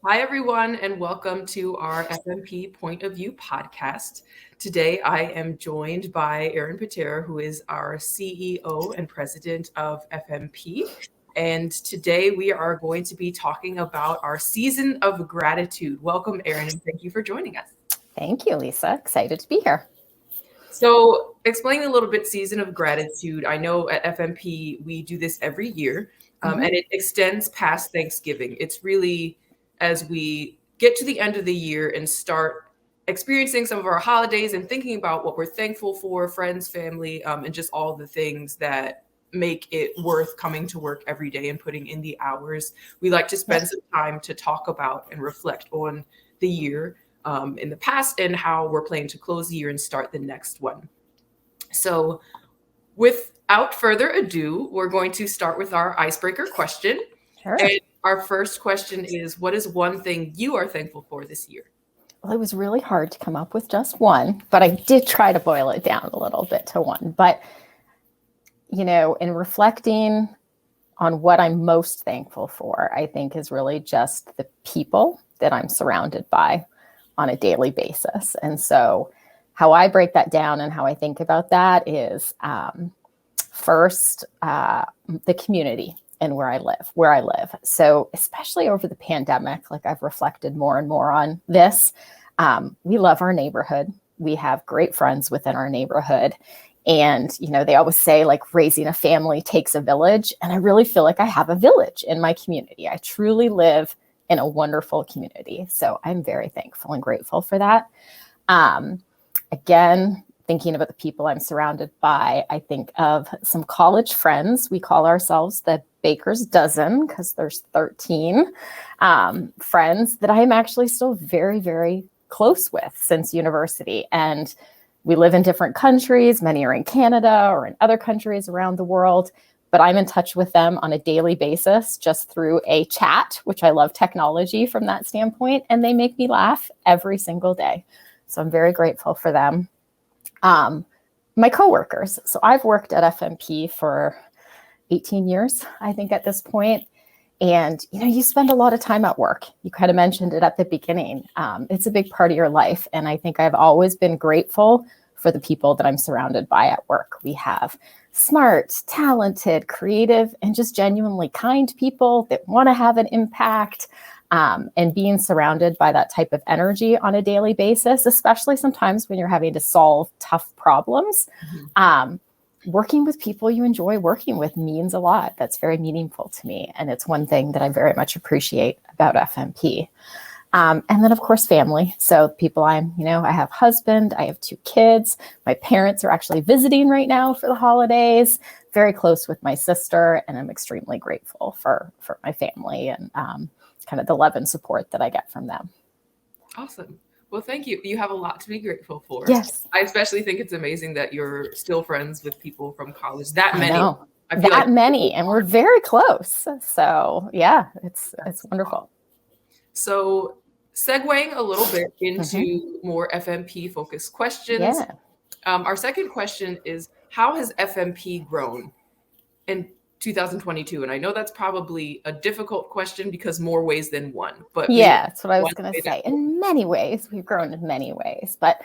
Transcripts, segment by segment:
Hi, everyone, and welcome to our FMP Point of View podcast. Today, I am joined by Erin Pitera, who is our CEO and president of FMP. And today, we are going to be talking about our season of gratitude. Welcome, Erin, and thank you for joining us. Thank you, Lisa. Excited to be here. So, explaining a little bit season of gratitude, I know at FMP we do this every year, and it extends past Thanksgiving. It's really as we get to the end of the year and start experiencing some of our holidays and thinking about what we're thankful for, friends, family, and just all the things that make it worth coming to work every day and putting in the hours. We like to spend some time to talk about and reflect on the year in the past and how we're planning to close the year and start the next one. So without further ado, we're going to start with our icebreaker question. Sure. And our first question is, what is one thing you are thankful for this year? Well, it was really hard to come up with just one, but I did try to boil it down a little bit to one. But, in reflecting on what I'm most thankful for, I think is really just the people that I'm surrounded by on a daily basis. And so how I break that down and how I think about that is first, the community and where I live. So especially over the pandemic, like I've reflected more and more on this, we love our neighborhood. We have great friends within our neighborhood. And, they always say like raising a family takes a village. And I really feel like I have a village in my community. I truly live in a wonderful community. So I'm very thankful and grateful for that. Again, thinking about the people I'm surrounded by, I think of some college friends. We call ourselves the Baker's Dozen because there's 13 friends that I'm actually still very, very close with since university. And we live in different countries. Many are in Canada or in other countries around the world. But I'm in touch with them on a daily basis just through a chat, which I love technology from that standpoint. And they make me laugh every single day. So I'm very grateful for them. My coworkers. So I've worked at FMP for 18 years, I think at this point. And, you spend a lot of time at work. You kind of mentioned it at the beginning. It's a big part of your life. And I think I've always been grateful for the people that I'm surrounded by at work. We have smart, talented, creative, and just genuinely kind people that want to have an impact. And being surrounded by that type of energy on a daily basis, especially sometimes when you're having to solve tough problems, working with people you enjoy working with means a lot. That's very meaningful to me. And it's one thing that I very much appreciate about FMP. And then, of course, family. So people I have husband, I have 2 kids. My parents are actually visiting right now for the holidays, very close with my sister. And I'm extremely grateful for my family and kind of the love and support that I get from them. Awesome. Well, thank you. You have a lot to be grateful for. Yes. I especially think it's amazing that you're still friends with people from college. That many. I know. That many. And we're very close. So yeah, it's wonderful. So segueing a little bit into more FMP focused questions. Yeah. Our second question is, how has FMP grown in 2022? And I know that's probably a difficult question because more ways than one. But yeah, that's what I was going to say. In many ways, we've grown in many ways. But,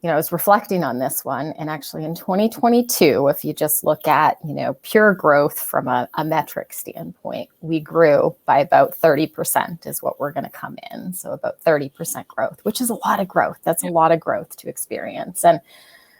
I was reflecting on this one. And actually in 2022, if you just look at, pure growth from a metric standpoint, we grew by about 30% is what we're going to come in. So about 30% growth, which is a lot of growth. That's a lot of growth to experience. And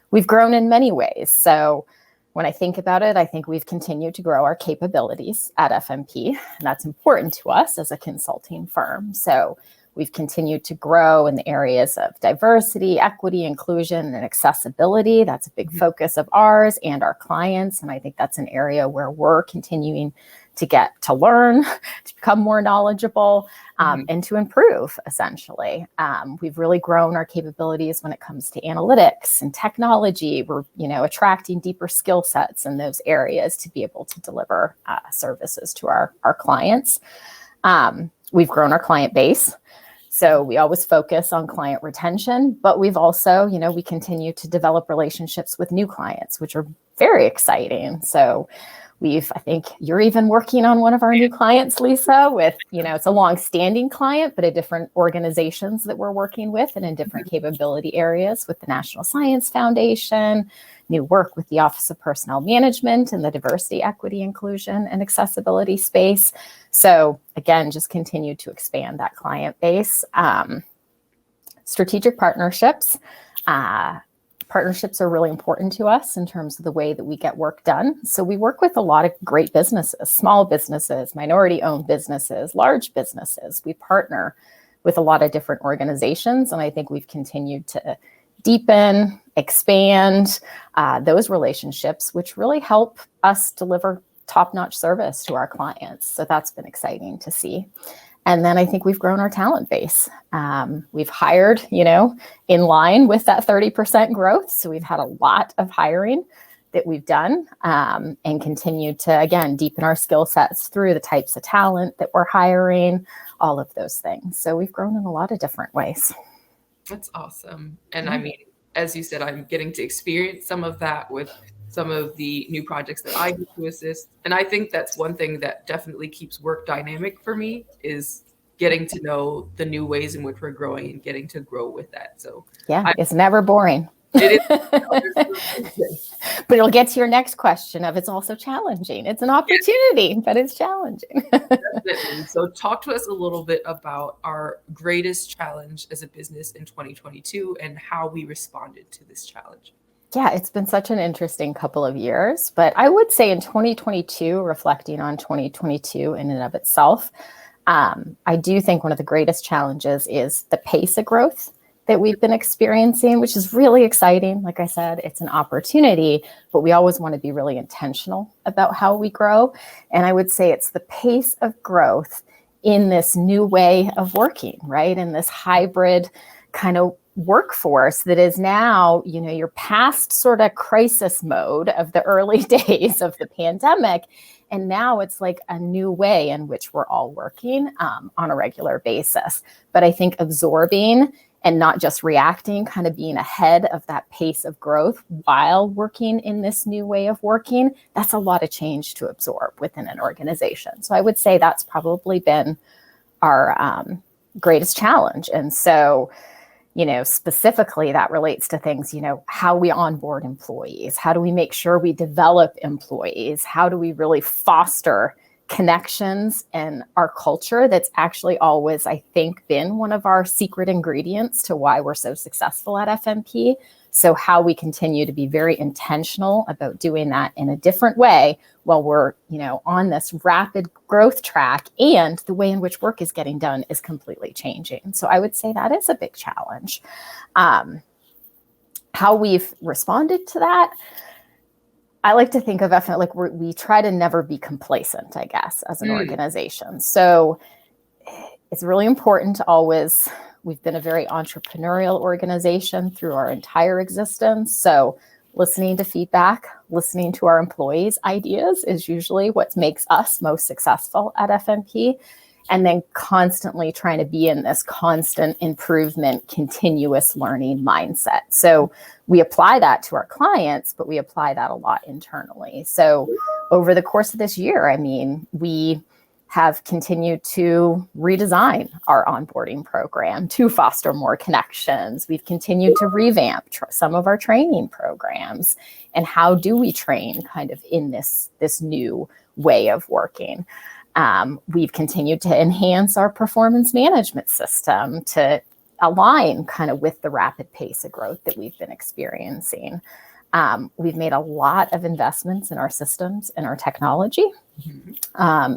we've grown in many ways. So when I think about it, I think we've continued to grow our capabilities at FMP, and that's important to us as a consulting firm. So we've continued to grow in the areas of diversity, equity, inclusion, and accessibility. That's a big focus of ours and our clients. And I think that's an area where we're continuing to get to learn, to become more knowledgeable, and to improve, essentially. We've really grown our capabilities when it comes to analytics and technology. We're, attracting deeper skill sets in those areas to be able to deliver services to our clients. We've grown our client base. So we always focus on client retention, but we've also, we continue to develop relationships with new clients, which are very exciting. So I think you're even working on one of our new clients, Lisa, with, it's a long-standing client, but a different organizations that we're working with and in different capability areas with the National Science Foundation, new work with the Office of Personnel Management and the Diversity, Equity, Inclusion, and Accessibility space. So again, just continue to expand that client base. Strategic partnerships. Partnerships are really important to us in terms of the way that we get work done. So we work with a lot of great businesses, small businesses, minority-owned businesses, large businesses. We partner with a lot of different organizations, and I think we've continued to deepen, expand those relationships, which really help us deliver top-notch service to our clients. So that's been exciting to see. And then I think we've grown our talent base. We've hired, in line with that 30% growth. So we've had a lot of hiring that we've done and continue to, again, deepen our skill sets through the types of talent that we're hiring, all of those things. So we've grown in a lot of different ways. That's awesome. And I mean, as you said, I'm getting to experience some of that with some of the new projects that I get to assist. And I think that's one thing that definitely keeps work dynamic for me, is getting to know the new ways in which we're growing and getting to grow with that. So yeah, it's never boring. It is. But it'll get to your next question of, it's also challenging. It's an opportunity, but it's challenging. Definitely. So talk to us a little bit about our greatest challenge as a business in 2022 and how we responded to this challenge. Yeah, it's been such an interesting couple of years, but I would say in 2022, reflecting on 2022 in and of itself, I do think one of the greatest challenges is the pace of growth that we've been experiencing, which is really exciting. Like I said, it's an opportunity, but we always want to be really intentional about how we grow. And I would say it's the pace of growth in this new way of working, right? In this hybrid kind of workforce that is now, you're past sort of crisis mode of the early days of the pandemic. And now it's like a new way in which we're all working on a regular basis. But I think absorbing and not just reacting, kind of being ahead of that pace of growth while working in this new way of working, that's a lot of change to absorb within an organization. So I would say that's probably been our greatest challenge. And so, specifically that relates to things, how we onboard employees, how do we make sure we develop employees, how do we really foster connections and our culture that's actually always, I think, been one of our secret ingredients to why we're so successful at FMP. So how we continue to be very intentional about doing that in a different way while we're, on this rapid growth track, and the way in which work is getting done is completely changing. So I would say that is a big challenge. How we've responded to that, I like to think of FMP like we try to never be complacent, I guess, as an organization. So it's really important to always, we've been a very entrepreneurial organization through our entire existence. So listening to feedback, listening to our employees' ideas is usually what makes us most successful at FMP. And then constantly trying to be in this constant improvement, continuous learning mindset. So we apply that to our clients, but we apply that a lot internally. So over the course of this year, we have continued to redesign our onboarding program to foster more connections. We've continued to revamp some of our training programs. And how do we train kind of in this new way of working? We've continued to enhance our performance management system to align kind of with the rapid pace of growth that we've been experiencing. We've made a lot of investments in our systems and our technology,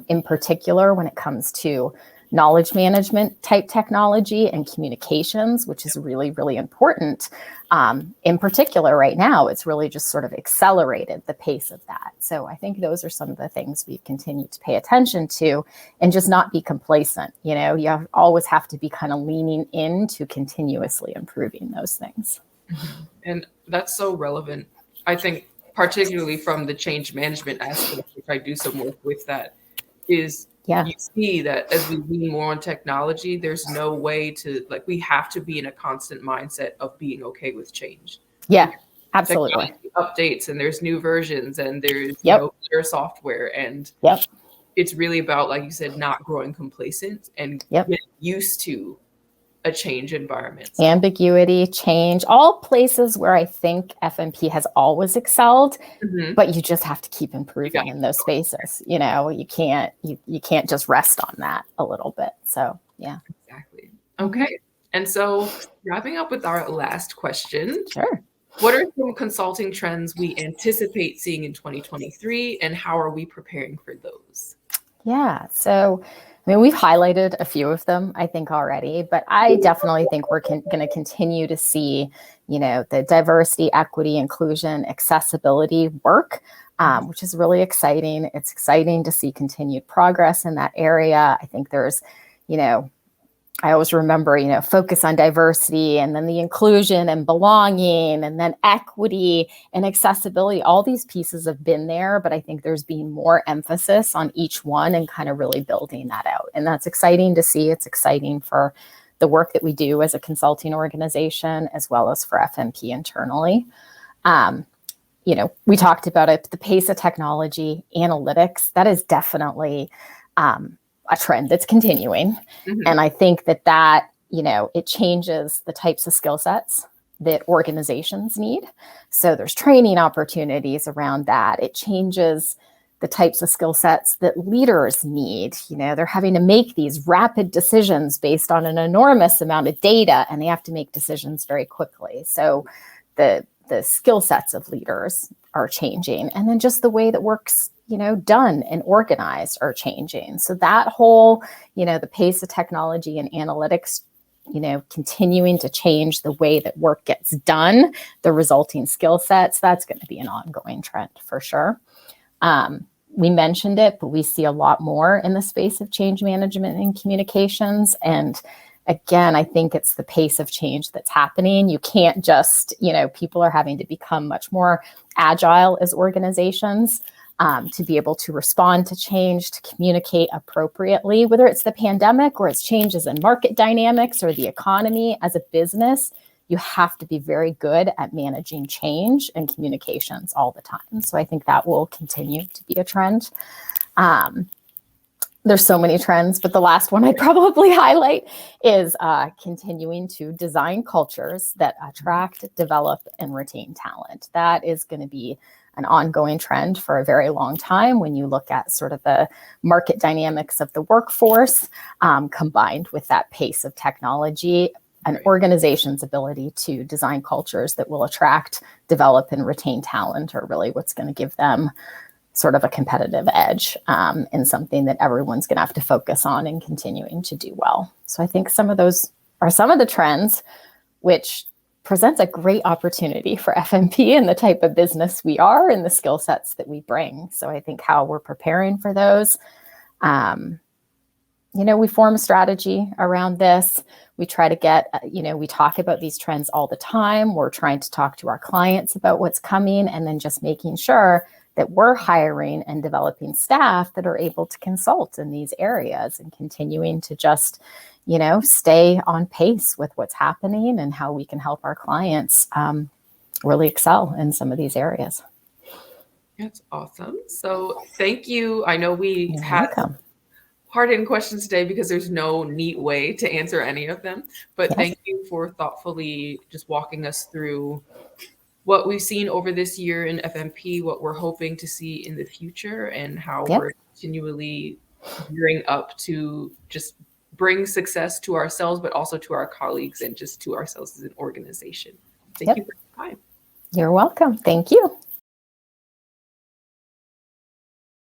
in particular when it comes to knowledge management type technology and communications, which is really, really important. In particular, right now, it's really just sort of accelerated the pace of that. So I think those are some of the things we've continued to pay attention to and just not be complacent. You always have to be kind of leaning into continuously improving those things. And that's so relevant. I think particularly from the change management aspect, which I do some work with, that is, you see that as we lean more on technology, there's no way to, we have to be in a constant mindset of being okay with change. Yeah. Absolutely. technology updates and there's new versions and there's better software, and it's really about, like you said, not growing complacent and getting used to a change environment. So. Ambiguity, change, all places where I think FMP has always excelled, but you just have to keep improving in those spaces. You know, you can't just rest on that a little bit. So yeah. Exactly. Okay. And so wrapping up with our last question. Sure. What are some consulting trends we anticipate seeing in 2023, and how are we preparing for those? Yeah. So, I mean, we've highlighted a few of them, I think, already, but I definitely think we're going to continue to see, you know, the diversity, equity, inclusion, accessibility work, which is really exciting. It's exciting to see continued progress in that area. I think there's, you know, I always remember, you know, focus on diversity and then the inclusion and belonging and then equity and accessibility. All these pieces have been there, but I think there's been more emphasis on each one and kind of really building that out. And that's exciting to see. It's exciting for the work that we do as a consulting organization, as well as for FMP internally. You know, we talked about it, the pace of technology, analytics, that is definitely a trend that's continuing. And I think that, you know, it changes the types of skill sets that organizations need. So there's training opportunities around that. It changes the types of skill sets that leaders need. You know, they're having to make these rapid decisions based on an enormous amount of data, and they have to make decisions very quickly. So the skill sets of leaders are changing. And then just the way that work's, you know, done and organized are changing. So that whole, you know, the pace of technology and analytics, you know, continuing to change the way that work gets done, the resulting skill sets, that's going to be an ongoing trend for sure. We mentioned it, but we see a lot more in the space of change management and communications. And again, I think it's the pace of change that's happening. You can't just, you know, people are having to become much more agile as organizations to be able to respond to change, to communicate appropriately, whether it's the pandemic or it's changes in market dynamics or the economy. As a business, you have to be very good at managing change and communications all the time. So I think that will continue to be a trend. There's so many trends, but the last one I'd probably highlight is continuing to design cultures that attract, develop, and retain talent. That is going to be an ongoing trend for a very long time when you look at sort of the market dynamics of the workforce combined with that pace of technology. An organization's ability to design cultures that will attract, develop, and retain talent are really what's going to give them sort of a competitive edge and something that everyone's going to have to focus on and continuing to do well. So I think some of those are some of the trends, which presents a great opportunity for FMP and the type of business we are and the skill sets that we bring. So I think how we're preparing for those, you know, we form a strategy around this. We try to get, you know, we talk about these trends all the time. We're trying to talk to our clients about what's coming and then just making sure that we're hiring and developing staff that are able to consult in these areas and continuing to just, you know, stay on pace with what's happening and how we can help our clients really excel in some of these areas. That's awesome. So thank you. I know we had hard-hitting questions today because there's no neat way to answer any of them, but thank you for thoughtfully just walking us through what we've seen over this year in FMP, what we're hoping to see in the future, and how we're continually gearing up to just bring success to ourselves, but also to our colleagues and just to ourselves as an organization. Thank you for your time. You're welcome. Thank you.